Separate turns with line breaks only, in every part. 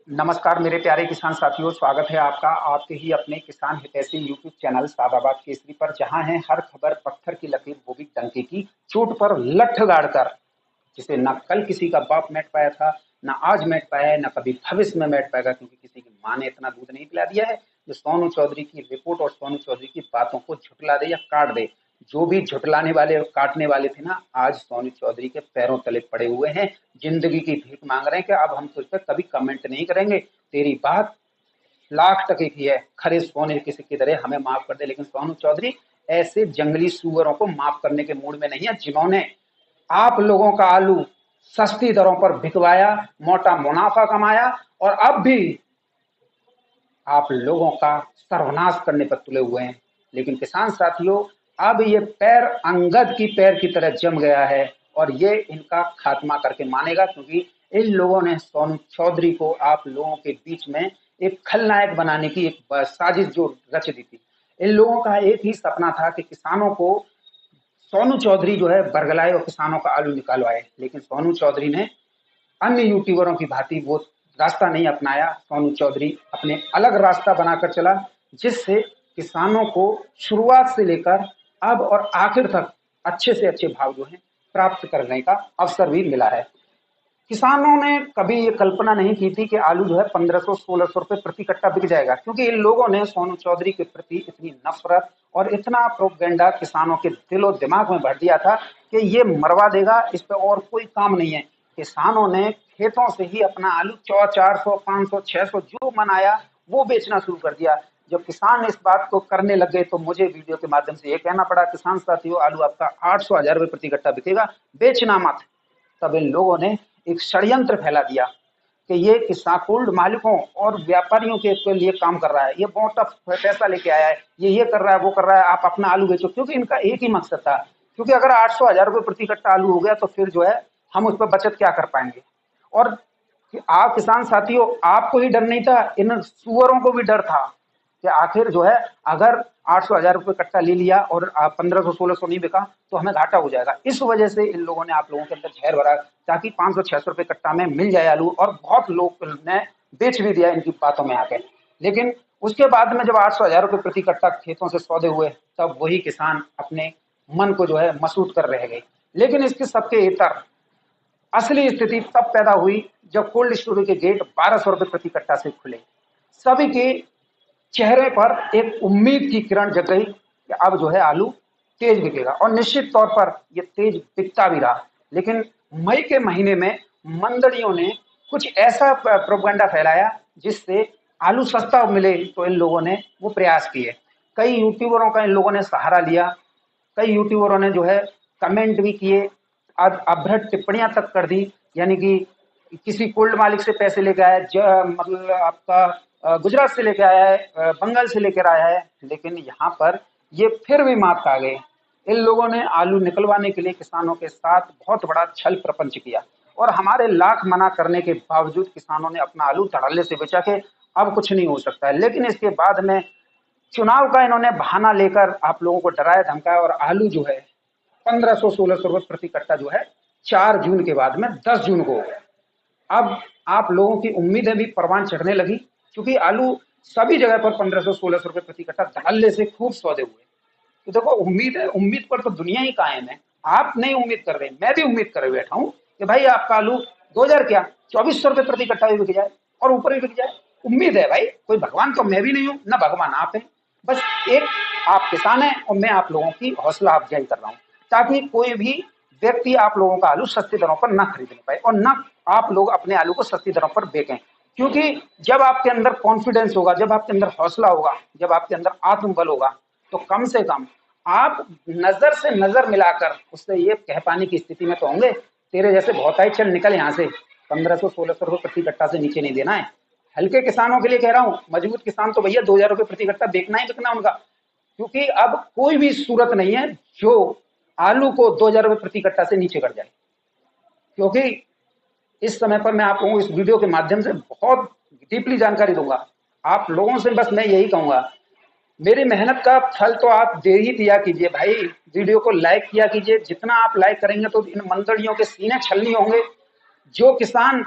नमस्कार मेरे प्यारे किसान साथियों, स्वागत है आपका आपके ही अपने किसान हितैषी यूट्यूब चैनल सादाबाद केसरी पर, जहां है हर खबर पत्थर की लकीर वो भी डंके की चोट पर लठ गाड़कर, जिसे ना कल किसी का बाप मैट पाया था, ना आज मैट पाया है, ना कभी भविष्य में मैट पाएगा, क्योंकि किसी की माँ ने इतना दूध नहीं पिला दिया है जो सोनू चौधरी की रिपोर्ट और सोनू चौधरी की बातों को झुठला दे या काट दे। जो भी झुठलाने वाले और काटने वाले थे ना, आज सोनू चौधरी के पैरों तले पड़े हुए हैं, जिंदगी की भीख मांग रहे हैं कि अब हम तुझ पर कभी कमेंट नहीं करेंगे, तेरी बात लाख टके की है, खरे सोने किसी की तरह हमें माफ कर दे। लेकिन सोनू चौधरी ऐसे जंगली सुअरों को माफ करने के मूड में नहीं है, जिन्होंने आप लोगों का आलू सस्ती दरों पर बिकवाया, मोटा मुनाफा कमाया और अब भी आप लोगों का सर्वनाश करने पर तुले हुए हैं। लेकिन किसान साथियों, अब ये पैर अंगद की पैर की तरह जम गया है और ये इनका खात्मा करके मानेगा, क्योंकि इन लोगों ने सोनू चौधरी को आप लोगों के बीच में एक खलनायक बनाने की एक साजिश जो रच दी थी। इन लोगों का एक ही सपना था कि किसानों को सोनू चौधरी जो है बरगलाए और किसानों का आलू निकालवाए। लेकिन सोनू चौधरी ने अन्य यूट्यूबरों की भांति वो रास्ता नहीं अपनाया। सोनू चौधरी अपने अलग रास्ता बनाकर चला, जिससे किसानों को शुरुआत से लेकर अब और आखिर तक अच्छे से अच्छे भाव जो है प्राप्त करने का अवसर भी मिला है। किसानों ने कभी ये कल्पना नहीं की थी कि आलू जो है 1500-1600 रुपए प्रति कट्टा बिक जाएगा, क्योंकि इन लोगों ने सोनू चौधरी के प्रति इतनी नफरत और इतना प्रोपेगेंडा किसानों के दिलो दिमाग में भर दिया था कि ये मरवा देगा, इस पर और कोई काम नहीं है। किसानों ने खेतों से ही अपना आलू 400, 500, 600 जो मन आया वो बेचना शुरू कर दिया। जब किसान इस बात को करने लग गए तो मुझे वीडियो के माध्यम से ये कहना पड़ा, किसान साथियों आलू आपका 800-1000 रुपए प्रति कट्टा बिकेगा, बेचना मत। तब इन लोगों ने एक षड्यंत्र फैला दिया कि ये किसान कोल्ड मालिकों और व्यापारियों के लिए काम कर रहा है, ये मोटा पैसा लेके आया है, ये कर रहा है, वो कर रहा है, आप अपना आलू बेचो। क्योंकि इनका एक ही मकसद था, क्योंकि अगर 800-1000 रुपए प्रति कट्टा आलू हो गया तो फिर जो है हम उस पर बचत क्या कर पाएंगे। और आप किसान साथियों, आपको ही डर नहीं था, इन सुअरों को भी डर था कि आखिर जो है अगर 800-1000 रुपए कट्टा ले लिया और 1500-1600 नहीं बिका तो हमें घाटा हो जाएगा। इस वजह से इन लोगों ने आप लोगों के अंदर जहर भरा, ताकि 500-600 रुपए कट्टा में मिल जाए आलू, और बहुत लोग ने बेच भी दिया इनकी बातों में आके। लेकिन उसके बाद में जब 800-1000 रुपए प्रति कट्टा खेतों से सौदे हुए, तब वही किसान अपने मन को जो है मसूद कर रह गए। लेकिन इसके सबके इतर असली स्थिति तब पैदा हुई जब कोल्ड स्टोरेज के गेट 1200 रुपए प्रति कट्टा से खुले। सभी के चेहरे पर एक उम्मीद की किरण जग गई कि अब जो है आलू तेज बिकेगा, और निश्चित तौर पर ये तेज बिकता भी रहा। लेकिन मई के महीने में मंडलियों ने कुछ ऐसा प्रोपेगेंडा फैलाया जिससे आलू सस्ता मिले, तो इन लोगों ने वो प्रयास किए। कई यूट्यूबरों का इन लोगों ने सहारा लिया, कई यूट्यूबरों ने जो है कमेंट भी किए, अभ्रट टिप्पणियां तक कर दी। यानी कि किसी कोल्ड मालिक से पैसे लेके आया, मतलब आपका गुजरात से लेके आया है, बंगाल से लेकर आया है। लेकिन यहाँ पर ये फिर भी मात खा गए। इन लोगों ने आलू निकलवाने के लिए किसानों के साथ बहुत बड़ा छल प्रपंच किया, और हमारे लाख मना करने के बावजूद किसानों ने अपना आलू धड़ल्ले से बेचा के अब कुछ नहीं हो सकता है। लेकिन इसके बाद में चुनाव का इन्होंने बहाना लेकर आप लोगों को डराया धमकाया, और आलू जो है 1500-1600 रुपए प्रति कट्टा जो है 4 जून के बाद में 10 जून को हो गया। अब आप लोगों की उम्मीदें भी परवान चढ़ने लगी, क्योंकि आलू सभी जगह पर 1500-1600 रुपए प्रति कट्टा धड़ल्ले से खूब सौदे हुए। तो देखो, उम्मीद है, उम्मीद पर तो दुनिया ही कायम है। आप नहीं उम्मीद कर रहे, मैं भी उम्मीद कर बैठा हूँ कि भाई आपका आलू 2000 क्या 2400 रुपए प्रति कट्टा भी बिक जाए और ऊपर भी बिक जाए। उम्मीद है भाई, कोई भगवान तो मैं भी नहीं हूँ, ना भगवान आप है। बस एक आप किसान हैं और मैं आप लोगों की हौसला अफजाई कर रहा हूँ, ताकि कोई भी व्यक्ति आप लोगों का आलू सस्ती दरों पर ना खरीदने पाए और ना आप लोग अपने आलू को सस्ती दरों पर बेचें। क्योंकि जब आपके अंदर कॉन्फिडेंस होगा, जब आपके अंदर हौसला होगा, जब आपके अंदर आत्मबल होगा, तो कम से कम आप नजर से नजर मिलाकर उससे ये कह पाने की स्थिति में तो होंगे, तेरे जैसे बहुत ही चल निकल यहाँ से, 1500-1600 रुपए प्रति कट्टा से नीचे नहीं देना है। हल्के किसानों के लिए कह रहा हूँ, मजबूत किसान तो भैया 2000 रुपए प्रति कट्टा बेचना ही बिकना उनका। क्योंकि अब कोई भी सूरत नहीं है जो आलू को 2000 रुपए प्रति कट्टा से नीचे कर जाए। क्योंकि इस समय पर मैं आप लोगों को इस वीडियो के माध्यम से बहुत डीपली जानकारी दूंगा। आप लोगों से बस मैं यही कहूंगा, मेरी मेहनत का फल तो आप दे ही दिया कीजिए भाई। वीडियो को लाइक किया कीजिए, जितना आप लाइक करेंगे तो इन मंडलियों के सीने छलनी होंगे। जो किसान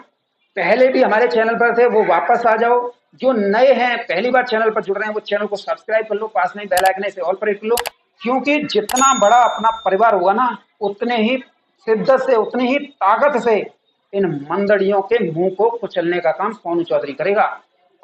पहले भी हमारे चैनल पर थे वो वापस आ जाओ, जो नए हैं पहली बार चैनल पर जुड़ रहे हैं वो चैनल को सब्सक्राइब कर लो, पास में बेल आइकन इसे ऑल पर हिट कर लो, क्योंकि जितना बड़ा अपना परिवार होगा ना उतने ही शिद्दत से उतनी ही ताकत से इन मंदड़ियों के मुंह को कुचलने का काम सोनू चौधरी करेगा।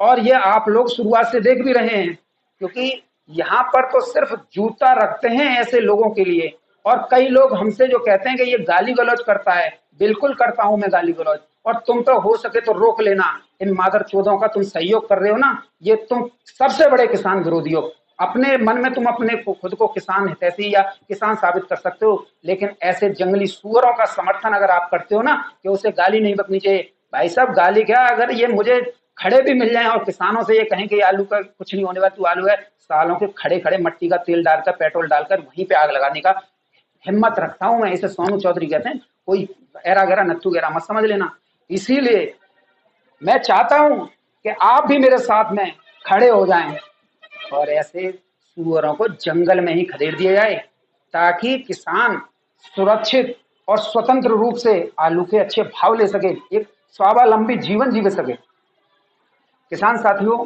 और ये आप लोग शुरुआत से देख भी रहे हैं, क्योंकि यहाँ पर तो सिर्फ जूता रखते हैं ऐसे लोगों के लिए। और कई लोग हमसे जो कहते हैं कि ये गाली गलौज करता है, बिल्कुल करता हूं मैं गाली गलौज, और तुम तो हो सके तो रोक लेना। इन मादर चौधों का तुम सहयोग कर रहे हो ना, ये तुम सबसे बड़े किसान विरोधी हो। अपने मन में तुम अपने खुद को किसान हितैषी या किसान साबित कर सकते हो, लेकिन ऐसे जंगली सुअरों का समर्थन अगर आप करते हो ना कि उसे गाली नहीं बकनी चाहिए, भाई साहब गाली क्या, अगर ये मुझे खड़े भी मिल जाएं और किसानों से ये कहें कि आलू का कुछ नहीं होने वाला, तू आलू है, सालों के खड़े खड़े मट्टी का तेल डालकर पेट्रोल डालकर वहीं पे आग लगाने का हिम्मत रखता हूं मैं। इसे सोनू चौधरी कहते हैं, कोई एरा गैरा नत्थू गैरा मत समझ लेना। इसीलिए मैं चाहता हूं कि आप भी मेरे साथ में खड़े हो जाएं और ऐसे सुअरों को जंगल में ही खदेड़ दिया जाए, ताकि किसान सुरक्षित और स्वतंत्र रूप से आलू के अच्छे भाव ले सके, एक स्वावलंबी जीवन जी सके। किसान साथियों,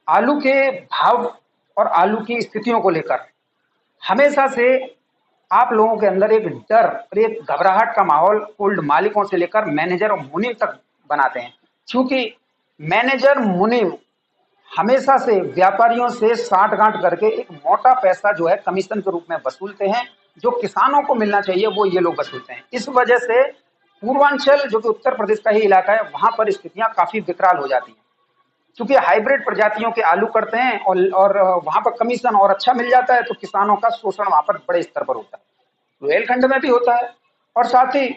आलू के भाव और आलू की स्थितियों को लेकर हमेशा से आप लोगों के अंदर एक डर और एक घबराहट का माहौल कोल्ड मालिकों से लेकर मैनेजर और मुनीम तक बनाते हैं, क्योंकि मैनेजर मुनीम हमेशा से व्यापारियों से साठ-गांठ करके एक मोटा पैसा जो है कमीशन के रूप में वसूलते हैं, जो किसानों को मिलना चाहिए वो ये लोग वसूलते हैं। इस वजह से पूर्वांचल जो कि उत्तर प्रदेश का ही इलाका है, वहां पर स्थितियां काफी विकराल हो जाती हैं, क्योंकि हाइब्रिड प्रजातियों के आलू करते हैं और वहां पर कमीशन और अच्छा मिल जाता है, तो किसानों का शोषण वहां पर बड़े स्तर पर होता है। रुहेलखंड में भी होता है, और साथ ही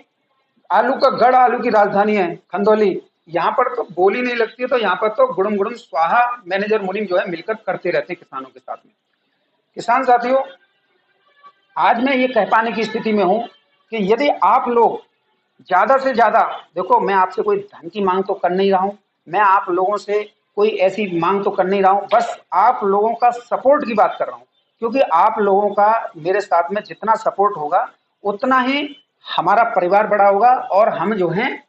आलू का गढ़ आलू की राजधानी है खंदौली, यहाँ पर तो बोली नहीं लगती है, तो यहाँ पर तो गुड़म गुड़म स्वाहा मैनेजर मुनीम जो है मिलकर करते रहते हैं किसानों के साथ में। किसान साथियों, आज मैं ये कह पाने की स्थिति में हूं कि यदि आप लोग ज्यादा से ज्यादा, देखो मैं आपसे कोई धन की मांग तो कर नहीं रहा हूं, मैं आप लोगों से कोई ऐसी मांग तो कर नहीं रहा हूं, बस आप लोगों का सपोर्ट की बात कर रहा हूं, क्योंकि आप लोगों का मेरे साथ में जितना सपोर्ट होगा उतना ही हमारा परिवार बड़ा होगा, और हम जो हैं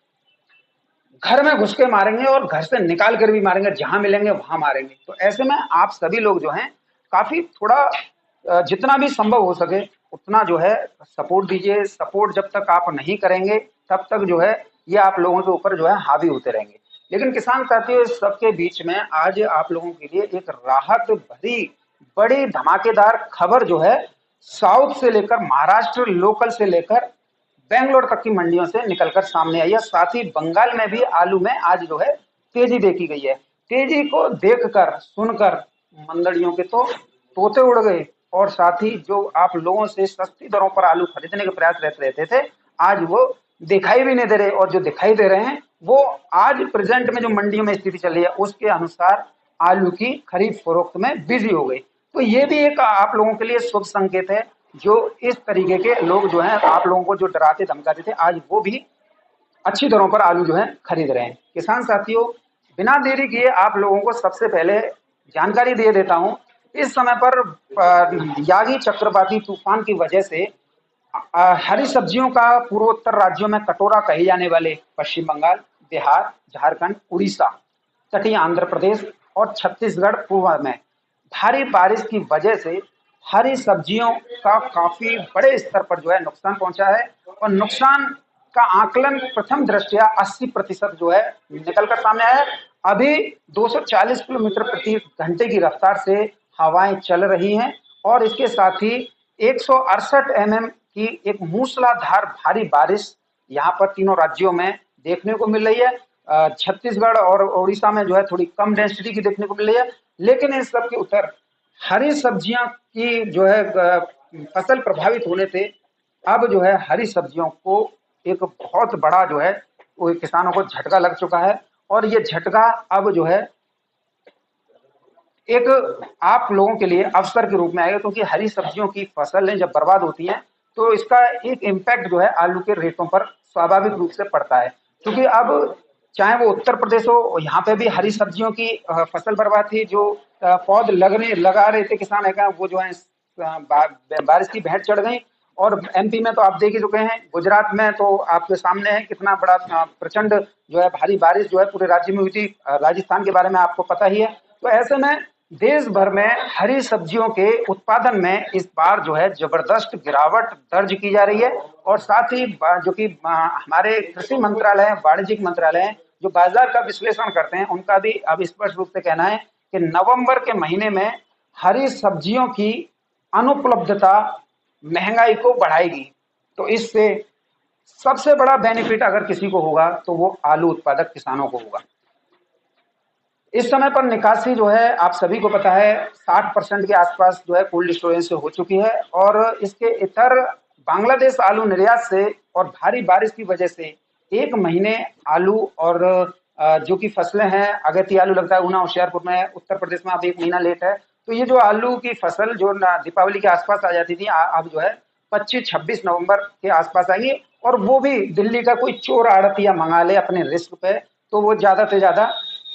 घर में घुस के मारेंगे और घर से निकाल कर भी मारेंगे, जहां मिलेंगे वहां मारेंगे। तो ऐसे में आप सभी लोग जो हैं काफी थोड़ा जितना भी संभव हो सके उतना जो है सपोर्ट दीजिए। सपोर्ट जब तक आप नहीं करेंगे तब तक जो है ये आप लोगों के ऊपर जो है हावी होते रहेंगे। लेकिन किसान साथियों, इस सबके बीच में आज आप लोगों के लिए एक राहत भरी बड़ी धमाकेदार खबर जो है साउथ से लेकर महाराष्ट्र लोकल से लेकर बेंगलोर तक की मंडियों से निकलकर सामने आई है। साथ ही बंगाल में भी आलू में आज जो है तेजी देखी गई है। तेजी को देखकर सुनकर मंदड़ियों के तो तोते उड़ गए, और साथ ही जो आप लोगों से सस्ती दरों पर आलू खरीदने के प्रयास रहते थे, आज वो दिखाई भी नहीं दे रहे, और जो दिखाई दे रहे हैं वो आज प्रेजेंट में जो मंडियों में स्थिति चल रही है उसके अनुसार आलू की खरीद फरोख्त में बिजी हो गई। तो ये भी एक आप लोगों के लिए शुभ संकेत है, जो इस तरीके के लोग जो हैं आप लोगों को जो डराते धमकाते थे, आज वो भी अच्छी दरों पर आलू जो है खरीद रहे हैं। किसान साथियों, बिना देरी किए आप लोगों को सबसे पहले जानकारी दे देता हूं। इस समय पर यागी चक्रवाती तूफान की वजह से हरी सब्जियों का पूर्वोत्तर राज्यों में कटोरा कहे जाने वाले पश्चिम बंगाल, बिहार, झारखंड, उड़ीसा, तटीय आंध्र प्रदेश और छत्तीसगढ़ पूर्व में भारी बारिश की वजह से हरी सब्जियों का काफी बड़े स्तर पर जो है नुकसान पहुंचा है, और नुकसान का आकलन प्रथम दृष्टया 80% जो है निकलकर सामने आया है। अभी 240 किलोमीटर प्रति घंटे की रफ्तार से हवाएं चल रही हैं, और इसके साथ ही 168 mm की एक मूसलाधार भारी बारिश यहाँ पर तीनों राज्यों में देखने को मिल रही है। छत्तीसगढ़ और उड़ीसा में जो है थोड़ी कम डेंसिटी की देखने को मिल रही है, लेकिन इन सब के उत्तर हरी सब्जियां की जो है फसल प्रभावित होने से अब जो है हरी सब्जियों को एक बहुत बड़ा जो है वो किसानों को झटका लग चुका है, और ये झटका अब जो है एक आप लोगों के लिए अवसर के रूप में आएगा, क्योंकि हरी सब्जियों की फसलें जब बर्बाद होती हैं तो इसका एक इम्पैक्ट जो है आलू के रेटों पर स्वाभाविक रूप से पड़ता है। क्योंकि अब चाहे वो उत्तर प्रदेश हो, यहाँ पे भी हरी सब्जियों की फसल बर्बाद थी, जो पौध लगा रहे थे किसान है, वो जो है बारिश की भेंट चढ़ गई, और एमपी में तो आप देख ही चुके हैं, गुजरात में तो आपके सामने है कितना बड़ा प्रचंड जो है भारी बारिश जो है पूरे राज्य में हुई थी। राजस्थान के बारे में आपको पता ही है। तो ऐसे में देश भर में हरी सब्जियों के उत्पादन में इस बार जो है जबरदस्त गिरावट दर्ज की जा रही है। और साथ ही जो कि हमारे कृषि मंत्रालय है, वाणिज्यिक मंत्रालय है, जो बाजार का विश्लेषण करते हैं, उनका भी अब स्पष्ट रूप से कहना है कि नवंबर के महीने में हरी सब्जियों की अनुपलब्धता महंगाई को बढ़ाएगी। तो इससे सबसे बड़ा बेनिफिट अगर किसी को होगा तो वो आलू उत्पादक किसानों को होगा। इस समय पर निकासी जो है आप सभी को पता है 60% के आसपास जो है कोल्ड स्टोरेज से हो चुकी है। और इसके इतर बांग्लादेश आलू निर्यात से और भारी बारिश की वजह से एक महीने आलू और जो कि फसलें हैं, अगेती आलू लगता है ऊना होशियारपुर में, उत्तर प्रदेश में अब एक महीना लेट है। तो ये जो आलू की फसल जो दीपावली के आसपास आ जाती थी, अब जो है 25-26 नवंबर के आसपास आएगी। और वो भी दिल्ली का कोई चोर आड़तिया मंगा ले अपने रिस्क पे, तो वो ज्यादा से ज्यादा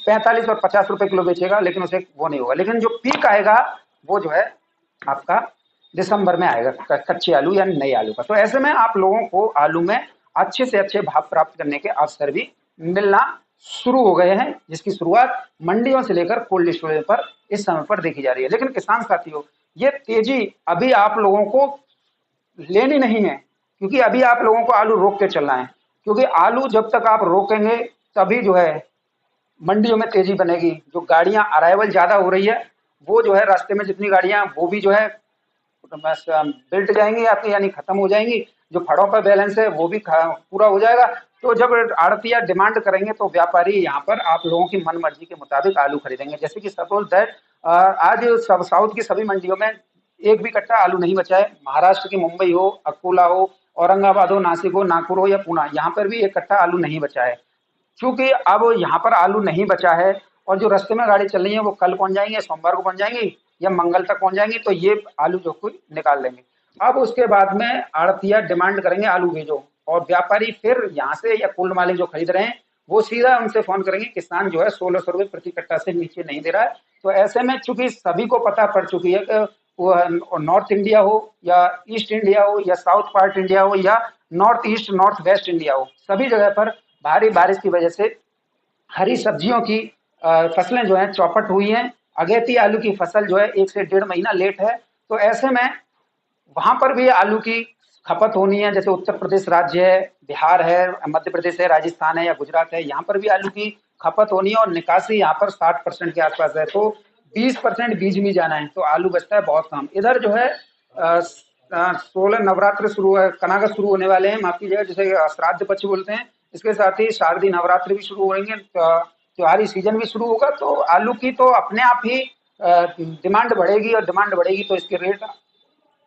45 और 50 रुपए किलो बेचेगा, लेकिन उसे वो नहीं होगा। लेकिन जो पीक आएगा वो जो है आपका दिसंबर में आएगा, कच्चे आलू या नए आलू का। तो ऐसे में आप लोगों को आलू में अच्छे से अच्छे भाव प्राप्त करने के अवसर भी मिलना शुरू हो गए हैं, जिसकी शुरुआत मंडियों से लेकर कोल्ड स्टोरेज पर इस समय पर देखी जा रही है। लेकिन किसान साथियों, ये तेजी अभी आप लोगों को लेनी नहीं है, क्योंकि अभी आप लोगों को आलू रोक के चलना है। क्योंकि आलू जब तक आप रोकेंगे तभी जो है मंडियों में तेजी बनेगी। जो गाड़ियां अराइवल ज्यादा हो रही है, वो जो है रास्ते में जितनी गाड़ियां वो भी जो है बिल्ट जाएंगी आपकी, यानी खत्म हो जाएंगी। जो फड़ों का बैलेंस है वो भी पूरा हो जाएगा। तो जब आड़तिया डिमांड करेंगे तो व्यापारी यहाँ पर आप लोगों की मन मर्जी के मुताबिक आलू खरीदेंगे। जैसे कि सपोज दैट आज सब साउथ की सभी मंडियों में एक भी कट्टा आलू नहीं बचा है। महाराष्ट्र की मुंबई हो, अकोला हो, औरंगाबाद हो, नासिक हो, नागपुर हो या पुणे, यहाँ पर भी एक कट्टा आलू नहीं बचा है। चूंकि अब यहाँ पर आलू नहीं बचा है और जो रास्ते में गाड़ी चल रही है वो कल पहुंच जाएंगे, सोमवार को पहुंच जाएंगी या मंगल तक पहुंच जाएंगी, तो ये आलू जो कोई निकाल लेंगे। अब उसके बाद में आड़तिया डिमांड करेंगे आलू भेजो, और व्यापारी फिर यहाँ से या कुल मालिक जो खरीद रहे हैं वो सीधा उनसे फोन करेंगे, किसान जो है 1600 रुपये प्रति कट्टा से नीचे नहीं दे रहा है। तो ऐसे में चूंकि सभी को पता पड़ चुकी है कि वो नॉर्थ इंडिया हो या ईस्ट इंडिया हो या साउथ पार्ट इंडिया हो या north east north west India हो, सभी जगह पर भारी बारिश की वजह से हरी सब्जियों की फसलें जो हैं चौपट हुई हैं। अगेती आलू की फसल जो है 1 से 1.5 महीना लेट है। तो ऐसे में वहां पर भी आलू की खपत होनी है। जैसे उत्तर प्रदेश राज्य है, बिहार है, मध्य प्रदेश है, राजस्थान है या गुजरात है, यहाँ पर भी आलू की खपत होनी है। और निकासी यहाँ पर 60% के आसपास है। तो 20% बीज में जाना है, तो आलू बचता है बहुत कम। इधर जो है 16 नवरात्र शुरू है, कनागत शुरू होने वाले हैं, माफ कीजिएगा, जिसे श्राद्ध पक्ष बोलते हैं। इसके साथ ही शारदीय नवरात्र भी शुरू होंगे, त्योहारी सीजन भी शुरू होगा। तो आलू की तो अपने आप ही डिमांड बढ़ेगी, और डिमांड बढ़ेगी तो इसके रेट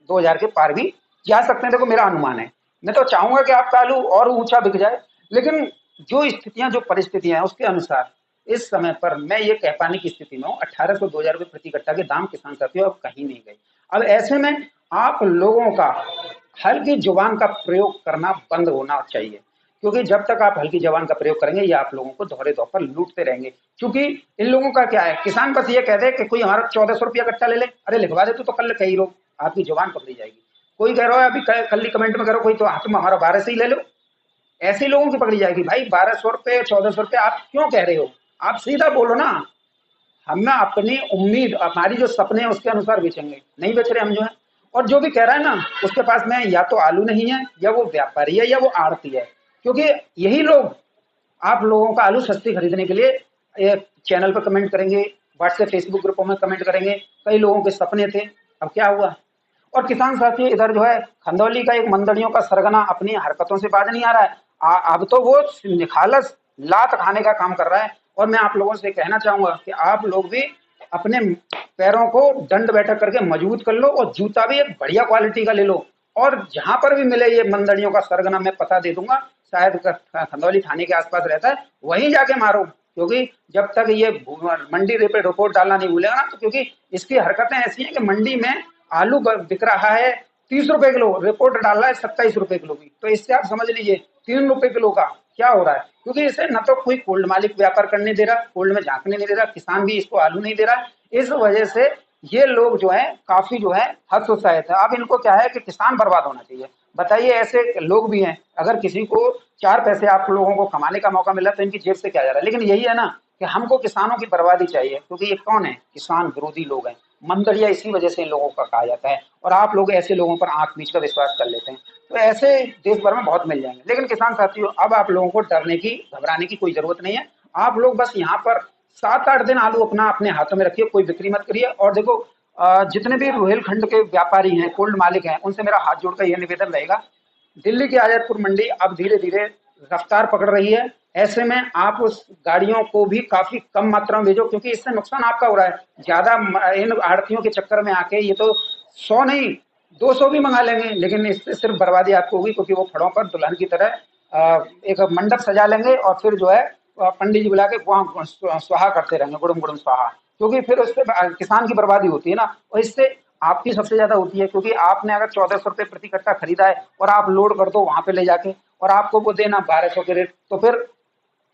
2000 के पार भी जा सकते हैं। देखो मेरा अनुमान है, मैं तो चाहूंगा कि आपका आलू और ऊंचा बिक जाए, लेकिन जो स्थितियां जो परिस्थितियां हैं उसके अनुसार इस समय पर मैं ये कह पाने की स्थिति में हूँ 1800-2000 रुपये प्रति कट्टा के दाम किसान साथियों अब कहीं नहीं गए। अब ऐसे में आप लोगों का हल्की जुबान का प्रयोग करना बंद होना चाहिए, क्योंकि जब तक आप हल्की जबान का प्रयोग करेंगे ये आप लोगों को दोहरे दौर पर लूटते रहेंगे। क्योंकि इन लोगों का क्या है, किसान बस ये कह दे कि कोई हमारा 1400 रुपया कट्टा ले ले, अरे लिखवा दे तो कल कई लोग आपकी जुबान पकड़ी जाएगी। कोई कह रहा है अभी कल ही कमेंट में करो कोई, तो तुम हमारा 1200 ही ले लो, ऐसे लोगों की पकड़ी जाएगी। भाई 1200 रुपये 1400 रुपये आप क्यों कह रहे हो, आप सीधा बोलो ना। हम अपनी उम्मीद, हमारी जो सपने हैं उसके अनुसार बेचेंगे, नहीं बेच रहे हम जो है। और जो भी कह रहा है ना उसके पास में या तो आलू नहीं है, या वो व्यापारी है, या वो आड़ती है। क्योंकि यही लोग आप लोगों का आलू सस्ती खरीदने के लिए चैनल पर कमेंट करेंगे, व्हाट्सएप फेसबुक ग्रुपों में कमेंट करेंगे। कई लोगों के सपने थे, अब क्या हुआ। और किसान साथी इधर जो है खंदौली का एक मंदड़ियों का सरगना अपनी हरकतों से बाज नहीं आ रहा है। अब तो वो निखालस लात खाने का काम कर रहा है। और मैं आप लोगों से कहना चाहूंगा कि आप लोग भी अपने पैरों को दंड बैठक करके मजबूत कर लो, और जूता भी एक बढ़िया क्वालिटी का ले लो। और जहां पर भी मिले ये मंदड़ियों का सरगना, मैं पता दे दूंगा, शायद खंदौली थाने के आसपास रहता है, वहीं जाके मारो। क्योंकि जब तक ये मंडी पे रिपोर्ट डालना नहीं भूलेगा ना, तो क्योंकि इसकी हरकतें ऐसी हैं कि मंडी में आलू बिक रहा है 30 रुपए किलो, रिपोर्ट डाल रहा है 27 रुपए किलो की। तो इससे आप समझ लीजिए 3 रुपए किलो का क्या हो रहा है। क्योंकि इसे न तो कोई कोल्ड मालिक व्यापार करने दे रहा, कोल्ड में झांकने नहीं दे रहा, किसान भी इसको आलू नहीं दे रहा। इस वजह से ये लोग जो है काफी जो है हतोत्साहित है। अब इनको क्या है कि किसान बर्बाद होना चाहिए। बताइए, ऐसे लोग भी हैं, अगर किसी को 4 पैसे आप लोगों को कमाने का मौका मिला तो इनकी जेब से क्या जा रहा है। लेकिन यही है ना कि हमको किसानों की बर्बादी चाहिए, क्योंकि ये कौन है, किसान विरोधी लोग हैं। मंदरिया इसी वजह से इन लोगों का कहा जाता है, और आप लोग ऐसे लोगों पर आंख मीच कर विश्वास कर लेते हैं। तो ऐसे देश भर में बहुत मिल जाएंगे। लेकिन किसान साथियों, अब आप लोगों को डरने की, घबराने की कोई जरूरत नहीं है। आप लोग बस यहाँ पर 7-8 दिन आलू अपना अपने हाथों में रखिए, कोई बिक्री मत करिए। और देखो, जितने भी रुहेलखंड के व्यापारी हैं, कोल्ड मालिक हैं, उनसे मेरा हाथ जोड़कर यह निवेदन रहेगा, दिल्ली की आजादपुर मंडी अब धीरे धीरे रफ्तार पकड़ रही है। ऐसे में आप उस गाड़ियों को भी काफी कम मात्रा में भेजो, क्योंकि इससे नुकसान आपका हो रहा है। ज्यादा इन आड़तियों के चक्कर में आके ये तो 100 नहीं 200 भी मंगा लेंगे, लेकिन इससे सिर्फ बर्बादी आपको होगी, क्योंकि वो फड़ों पर दुल्हन की तरह एक मंडप सजा लेंगे और फिर जो है पंडित जी बुला के वहां स्वाहा करते रहेंगे, गुड़म गुड़म स्वाहा। क्योंकि फिर उससे किसान की बर्बादी होती है ना, और इससे आपकी सबसे ज्यादा होती है, क्योंकि आपने अगर 1400 रुपये प्रति कट्टा खरीदा है और आप लोड कर दो वहां पे ले जाके, और आपको वो देना 1200 के रेट, तो फिर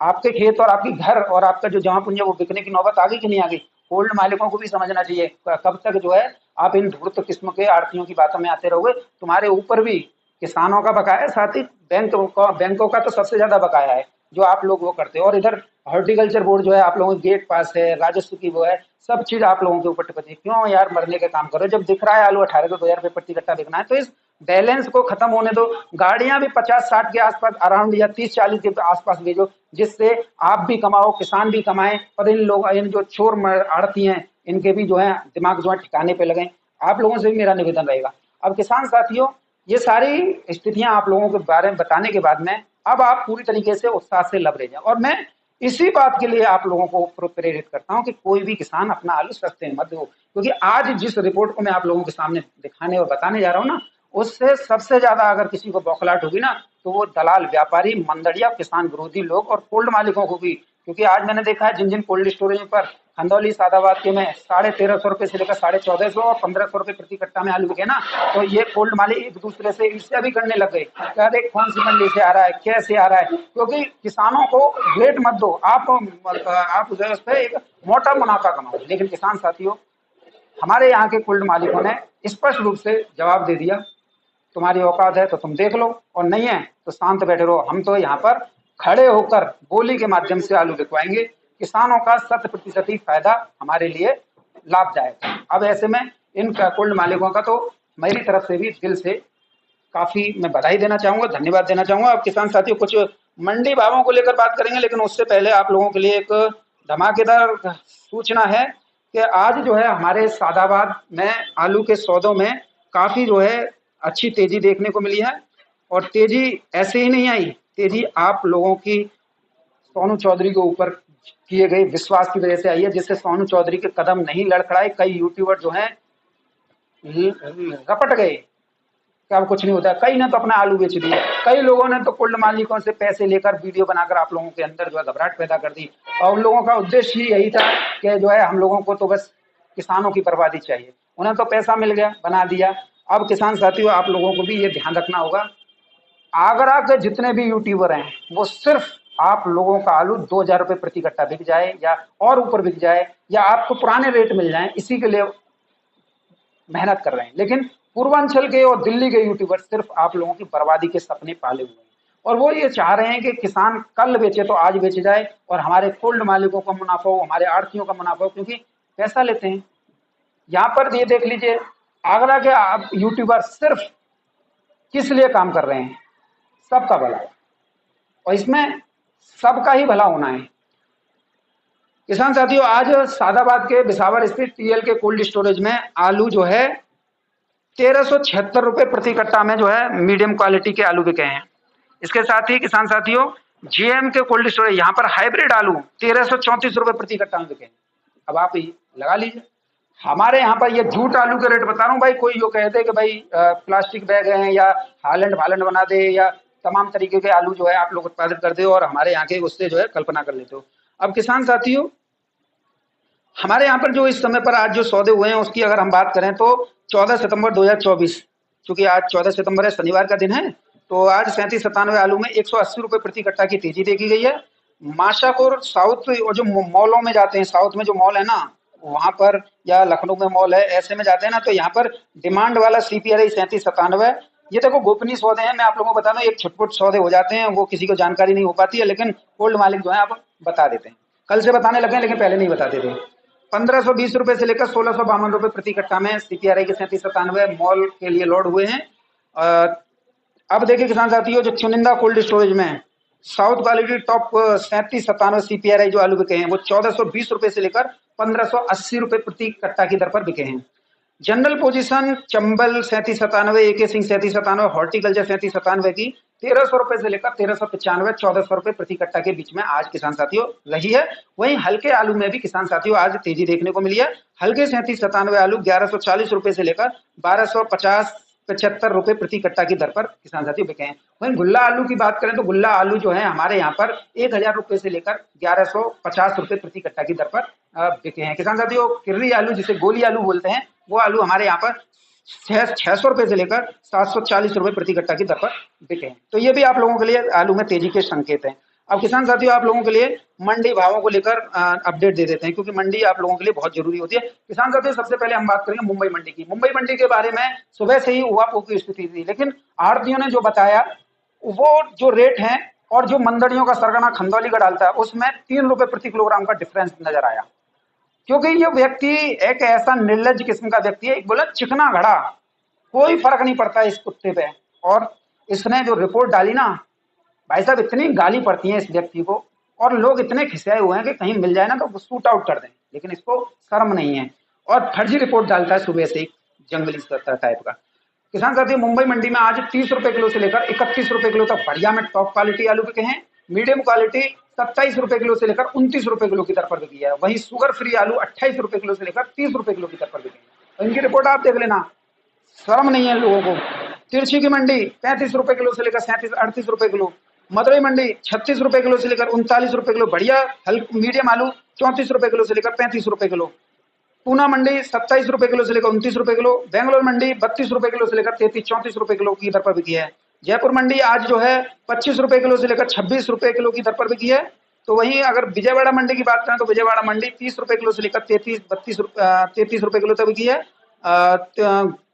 आपके खेत और आपकी घर और आपका जो जमा पूंजी है वो बिकने की नौबत आ गई कि नहीं आ गई। होल्ड मालिकों को भी समझना चाहिए, कब तक जो है आप इन धूर्त किस्म के आड़तियों की बातों में आते रहोगे। तुम्हारे ऊपर भी किसानों का बकाया है, साथ ही बैंकों का तो सबसे ज्यादा बकाया है जो आप लोग वो करते हो। और इधर हॉर्टिकल्चर बोर्ड जो है आप लोगों के गेट पास है, राजस्व की वो है, सब चीज आप लोगों के ऊपर टिकती है। क्यों यार मरने का काम करो, जब दिख रहा है आलू 18 से 2000 रुपये प्रति कट्टा बिकना है, तो इस बैलेंस को खत्म होने दो। गाड़ियां भी 50-60 के आसपास अराउंड, या 30-40 के आसपास भेजो, जिससे आप भी कमाओ, किसान भी कमाएं, और इन जो चोर आड़ती हैं इनके भी जो है दिमाग जो है ठिकाने पे लगे। आप लोगों से भी मेरा निवेदन रहेगा। अब किसान साथियों, ये सारी स्थितियां आप लोगों के बारे में बताने के बाद में अब आप पूरी तरीके से उत्साह से लबरेज हैं, और मैं इसी बात के लिए आप लोगों को प्रेरित करता हूं कि कोई भी किसान अपना आलू सस्ते में मत दो। क्योंकि आज जिस रिपोर्ट को मैं आप लोगों के सामने दिखाने और बताने जा रहा हूं ना, उससे सबसे ज्यादा अगर किसी को बौखलाहट होगी ना, तो वो दलाल, व्यापारी, मंदड़िया, किसान विरोधी लोग और कोल्ड मालिकों को भी। क्योंकि आज मैंने देखा है जिन जिन कोल्ड स्टोरेज पर खंदौली सादाबाद के में 1350 रुपये से लेकर 1450 और 1500 रुपये प्रति कट्टा में आलू बिके ना, तो ये कोल्ड मालिक एक दूसरे से ईर्ष्या भी करने लग गए। क्या देख कौन सी मंडी से आ रहा है, कैसे आ रहा है। क्योंकि किसानों को रेट मत दो, आप जो है उस पर एक मोटा मुनाफा कमाओ। लेकिन किसान साथियों, हमारे यहाँ के कोल्ड मालिकों ने स्पष्ट रूप से जवाब दे दिया, तुम्हारी औकात है तो तुम देख लो, और नहीं है तो शांत बैठे रहो। हम तो यहाँ पर खड़े होकर बोली के माध्यम से आलू बिकवाएंगे। किसानों का 100% फायदा हमारे लिए लाभदायक है। अब ऐसे में इन कोल्ड मालिकों का तो मेरी तरफ से भी दिल से काफी मैं बधाई देना चाहूंगा, धन्यवाद देना चाहूंगा। अब किसान साथियों, कुछ मंडी भावों को लेकर बात करेंगे, लेकिन उससे पहले आप लोगों के लिए एक धमाकेदार सूचना है कि आज जो है हमारे सादाबाद में आलू के सौदों में काफी जो है अच्छी तेजी देखने को मिली है। और तेजी ऐसे ही नहीं आई, तेजी आप लोगों की सोनू चौधरी के ऊपर किए गए विश्वास की वजह से आई है, जिससे सोनू चौधरी के कदम नहीं लड़खड़ाए। कई यूट्यूबर जो हैं रपट गए कि अब कुछ नहीं होता। कई ने तो अपना आलू बेच दिया, कई लोगों ने तो कोल्ड मालिकों से पैसे लेकर वीडियो बनाकर आप लोगों के अंदर जो है घबराहट पैदा कर दी। और उन लोगों का उद्देश्य ही यही था कि जो है हम लोगों को तो बस किसानों की बर्बादी चाहिए। उन्हें तो पैसा मिल गया, बना दिया। अब किसान साथियों, आप लोगों को भी ये ध्यान रखना होगा, आगरा के जितने भी यूट्यूबर हैं वो सिर्फ आप लोगों का आलू 2000 रुपये प्रति कट्टा बिक जाए या और ऊपर बिक जाए, या आपको पुराने रेट मिल जाए, इसी के लिए मेहनत कर रहे हैं। लेकिन पूर्वांचल के और दिल्ली के यूट्यूबर सिर्फ आप लोगों की बर्बादी के सपने पाले हुए हैं, और वो ये चाह रहे हैं कि किसान कल बेचे तो आज बेच जाए, और हमारे कोल्ड मालिकों का मुनाफा हो, हमारे आड़तियों का मुनाफा हो, क्योंकि पैसा लेते हैं। यहाँ पर ये देख लीजिए, आगरा के आप यूट्यूबर सिर्फ किस लिए काम कर रहे हैं, सबका भला, और इसमें सबका ही भला होना है। किसान साथियों, आज सादाबाद के बिसावर स्थित टीएल के कोल्ड स्टोरेज में आलू जो है 1376 रुपये प्रति कट्टा में जो है मीडियम क्वालिटी के आलू बिके हैं। इसके साथ ही किसान साथियों, जीएम के कोल्ड स्टोरेज यहाँ पर हाइब्रिड आलू 1334 रुपये प्रति कट्टा में बिके हैं। अब आप ही लगा लीजिए, हमारे यहाँ पर ये झूठ आलू के रेट बता रहा हूँ भाई। कोई जो कहते हैं कि भाई प्लास्टिक बैग हैं या हालैंड फालैंड बना दे या तमाम तरीके के आलू जो है आप लोग उत्पादित कर दे और हमारे यहाँ के उससे जो है कल्पना कर लेते हो। अब किसान साथियों, हमारे यहाँ पर जो इस समय पर आज जो सौदे हुए हैं उसकी अगर हम बात करें तो 14 सितंबर 2024, चूंकि आज 14 सितंबर है, शनिवार का दिन है, तो आज 3797 आलू में 180 रुपये प्रति कट्टा की तेजी देखी गई है। माशाकोर साउथ और जो मॉलों में जाते हैं, साउथ में जो मॉल है ना, वहां पर, या लखनऊ में मॉल है, ऐसे में जाते हैं ना, तो यहाँ पर डिमांड वाला CPRI 3797, ये देखो गोपनीय सौदे हैं। मैं आप लोगों को बता दूं, एक छुटपुट सौदे हो जाते हैं, वो किसी को जानकारी नहीं हो पाती है, लेकिन गोल्ड मालिक जो है आप बता देते हैं। कल से बताने लगे हैं, लेकिन पहले नहीं बताते थे। 1520 रुपए से लेकर 1652 रुपए प्रति कट्टा में CPRI के 3797 मॉल के लिए लोड हुए हैं। अब देखिए किसान साथियों, जो चुनिंदा कोल्ड स्टोरेज में साउथ क्वालिटी टॉप 3797 CPRI जो आलू बिके हैं, वो 1420 रुपए से लेकर 1580 रुपए प्रति कट्टा की दर पर बिके हैं। General position Chambal 3797, AK Singh 3797, horticulture 3797 की 1300 रुपए से लेकर 1395, 1400 रुपए प्रति कट्टा के बीच में आज किसान साथियों रही है। वहीं हल्के आलू में भी किसान साथियों आज तेजी देखने को मिली है। हल्के 3797 आलू 1140 रुपए से लेकर 1250-75 रुपए प्रति कट्टा की दर पर किसान साथियों बिके हैं। वहीं गुल्ला आलू की बात करें तो गुल्ला आलू जो है हमारे यहाँ पर 1000 रुपए से लेकर 1150 रुपए प्रति कट्टा की दर पर बिके हैं। किसान साथियों, किर्री आलू जिसे गोली आलू बोलते हैं, वो आलू हमारे यहाँ पर 600 रुपए से लेकर 740 रुपए प्रति कट्टा की दर पर बिके हैं। तो ये भी आप लोगों के लिए आलू में तेजी के संकेत हैं। अब किसान साथियों, आप लोगों के लिए मंडी भावों को लेकर अपडेट दे देते हैं, क्योंकि मंडी आप लोगों के लिए बहुत जरूरी होती है। किसान साथियों, सबसे पहले हम बात करेंगे मुंबई मंडी की। मुंबई मंडी के बारे में सुबह से ही उहापोह की स्थिति थी, लेकिन आड़तियों ने जो बताया, वो जो रेट है और जो मंडलियों का सरगना खंदौली का डालता है, उसमें 3 रुपए प्रति किलोग्राम का डिफरेंस नजर आया। क्योंकि ये व्यक्ति एक ऐसा निर्लज किस्म का व्यक्ति है, एक बोला चिकना घड़ा, कोई फर्क नहीं पड़ता इस कुत्ते पे। और इसने जो रिपोर्ट डाली ना, भाई साहब इतनी गाली पड़ती है इस व्यक्ति को, और लोग इतने खिसियाए हुए हैं कि कहीं मिल जाए ना तो शूट आउट कर दें, लेकिन इसको शर्म नहीं है और फर्जी रिपोर्ट डालता है सुबह से, जंगली टाइप का। किसान साथियों, मुंबई मंडी में आज 30 रुपए किलो से लेकर 31 रुपए किलो तक बढ़िया में टॉप क्वालिटी आलू बिके हैं। मीडियम क्वालिटी 27 रुपए किलो से लेकर 29 रुपए किलो की दर पर बिकी है। वहीं शुगर फ्री आलू 28 रुपए किलो से लेकर 30 रुपए किलो की दर पर बिके हैं। इनकी रिपोर्ट आप देख लेना, शर्म नहीं है लोगों को। तिरछी की मंडी 35 रुपए किलो से लेकर 37-38 रुपए किलो। मदुरई मंडी 36 रुपए किलो से लेकर 39 रुपए किलो बढ़िया मीडियम आलू 34 रुपए किलो से लेकर 35 रुपए किलो। पूना मंडी 27 रुपए किलो से लेकर 29 रुपए किलो। बेंगलोर मंडी 32 रुपए किलो से लेकर 33-34 रुपए किलो की दर पर बिकी है। जयपुर मंडी आज जो है 25 रुपए किलो से लेकर 26 रुपए किलो की दर पर बिकी है। तो वहीं अगर विजयवाड़ा मंडी की बात करें तो विजयवाड़ा मंडी 30 रुपए किलो से लेकर 33 रुपए किलो तक बिकी है।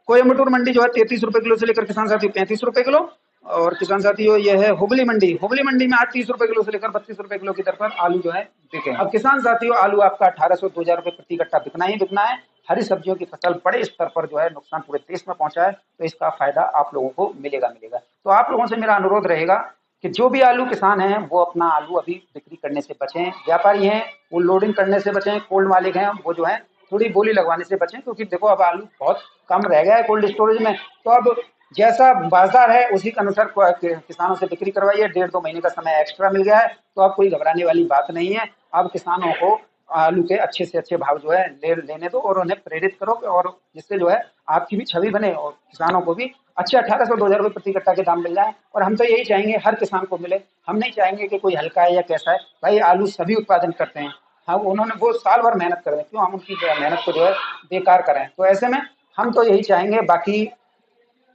कोयम्बटूर मंडी जो है 33 रुपए किलो से लेकर किसान साथियों 35 रुपए किलो। और किसान साथियों, ये है हुगली मंडी। हुगली मंडी में आज 30 रुपए किलो से लेकर 32 रुपए किलो की दर पर आलू जो है बिके। अब किसान साथियों, आलू आपका 1800-2000 रुपए प्रति कट्टा बिकना ही बिकना है। हरी सब्जियों की फसल बड़े स्तर पर जो है नुकसान पूरे देश में पहुंचा है, तो इसका फायदा आप लोगों को मिलेगा। तो आप लोगों से मेरा अनुरोध रहेगा कि जो भी आलू किसान हैं वो अपना आलू अभी बिक्री करने से बचें। व्यापारी हैं वो लोडिंग करने से बचें। कोल्ड मालिक हैं वो जो है थोड़ी बोली लगवाने से बचें, क्योंकि देखो अब आलू बहुत कम रह गया है कोल्ड स्टोरेज में। तो अब जैसा बाजार है उसी के अनुसार किसानों से बिक्री करवाइए। 1.5-2 महीने का समय एक्स्ट्रा मिल गया है, तो अब कोई घबराने वाली बात नहीं है। अब किसानों को आलू के अच्छे से अच्छे भाव जो है लेने दो और उन्हें प्रेरित करो, और जिससे जो है आपकी भी छवि बने और किसानों को भी अच्छे 1800-2000 रुपए प्रति कट्टा के दाम मिल जाए। और हम तो यही चाहेंगे हर किसान को मिले। हम नहीं चाहेंगे कि कोई हल्का है या कैसा है। भाई आलू सभी उत्पादन करते हैं, हाँ उन्होंने वो साल भर मेहनत कर रहे हैं, क्यों हम उनकी मेहनत को जो है बेकार करें। तो ऐसे में हम तो यही चाहेंगे। बाकी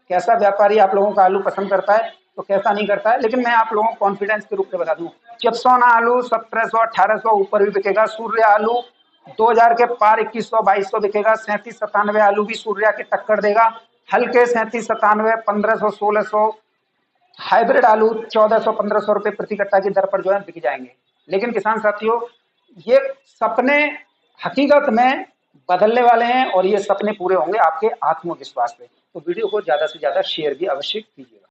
कैसा व्यापारी आप लोगों का आलू पसंद करता है तो कैसा नहीं करता है, लेकिन मैं आप लोगों को कॉन्फिडेंस के रूप में बता दूं, चिप्सोना आलू 1700-1800 ऊपर भी बिकेगा। सूर्य आलू 2000 के पार 2100-2200 बिकेगा। 3797 आलू भी सूर्या की टक्कर देगा। हल्के 3797 1500-1600। हाइब्रिड आलू 1400-1500 रुपए प्रति कट्टा की दर पर जो है बिक जाएंगे। लेकिन किसान साथियों, ये सपने हकीकत में बदलने वाले हैं और ये सपने पूरे होंगे आपके आत्मविश्वास पे। तो वीडियो को ज्यादा से ज्यादा शेयर भी अवश्य कीजिएगा।